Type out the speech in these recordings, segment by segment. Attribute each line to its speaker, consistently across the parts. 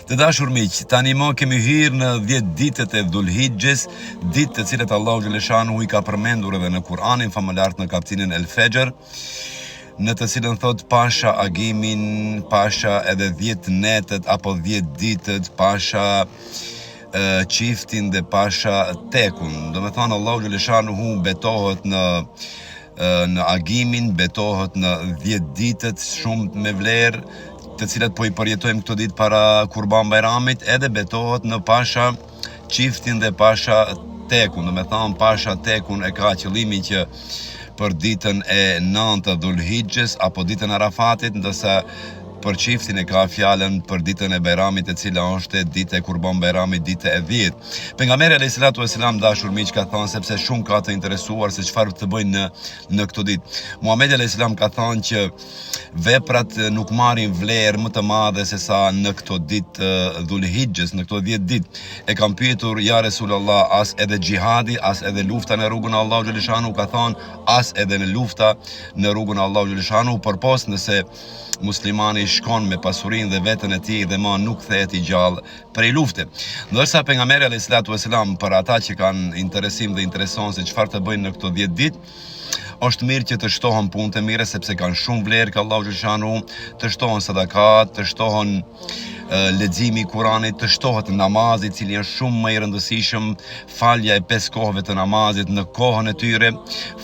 Speaker 1: Të dashur miq, tani më kemi hyrë në 10 ditët e Dhulhijhes, ditë të cilat Allahu xhaleshanuhu i ka përmendur edhe në Kur'anin famëlar në kapitullin El Fajr, në të cilën thot pasha agimin, pasha edhe 10 netët apo 10 ditët, pasha çiftin dhe pasha tekun. Do me thonë Allahu xhaleshanuhu betohet në agimin, betohet në 10 ditët shumë me vlerë, të cilat po i përjetojmë këto ditë para Kurban Bayramit, edhe betohet në pasha çiftin dhe pasha tekun. Do me thonë pasha tekun e ka qëllimin që për ditën e 9 të Dhulhijhes apo ditën e Arafatit, ndërsa për çiftin e ka fjalën për ditën e Bayramit, e cila është ditë e Kurban Bayramit, ditë e 10. Pejgamberi alayhis salatu vesselam, dashur miq, ka thënë, sepse shumë ka të interesuar se çfarë të bëjnë në këtë ditë. Muhamedi alayhis salam ka thënë që veprat nuk marrin vlerë më të madhe se sa në këtë ditë Dhulhijhes, në këto 10 ditë. E kam pyetur, ja Resulullah, as edhe xhihadi, as edhe lufta në rrugën e Allahu xhaleshanu? Ka thënë, as edhe në lufta në rrugën e Allahu xhaleshanu, përpos nëse muslimani shkon me pasurinë dhe veten e tij dhe më nuk kthehet i gjallë prej lufte. Ndërsa pejgamberi alayhis salatu vesselam, për ata që kanë interesim dhe intereson se çfarë të bëjnë në këto 10 ditë, është mirë që të shtohen punët e mira, sepse kanë shumë vlerë ka Allahu xhaleshanu, të shtohen sadakat, të shtohen leximi i Kuranit, të shtohet namazi, i cili është shumë më i rëndësishëm, falja e 5 kohëve të namazit në kohën e tyre,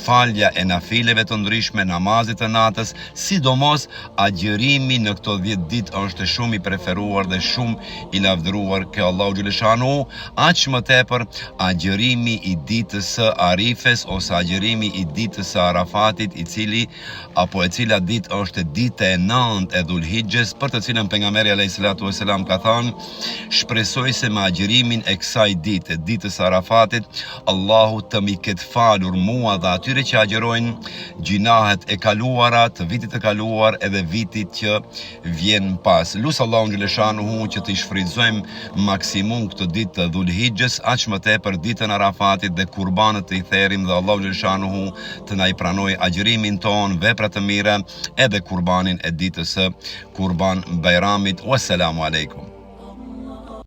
Speaker 1: falja e nafileve të ndryshme, namazit të natës, sidomos agjërimi në këto 10 ditë është shumë i preferuar dhe shumë i lavdëruar ke Allahu xhaleshanu, aq më tepër agjërimi i ditës së Arifes ose agjërimi i ditës së Arafatit, e cila ditë është dita e 9 e Dhulhijhes, për të cilën pejgamberi alayhis salatu vesselam ka thënë, shpresoj se me agjërimin e kësaj dite, ditës së Arafatit, Allahu të mi ketë falur mua dhe atyre që agjërojnë gjinahet e kaluara, të vitit të kaluar edhe vitit që vjen pas. Lut Allahun xhaleshanuhu që të shfrytëzojmë maksimum këtë ditë të Dhulhijhes, aq më tepër ditën e Arafatit dhe kurbanët të i therim, dhe Allahu xhaleshanuhu të na i pranoj agjërimin ton, veprat të mira, edhe kurbanin e ditës së Kurban Bayramit. Wassalamu alaikum.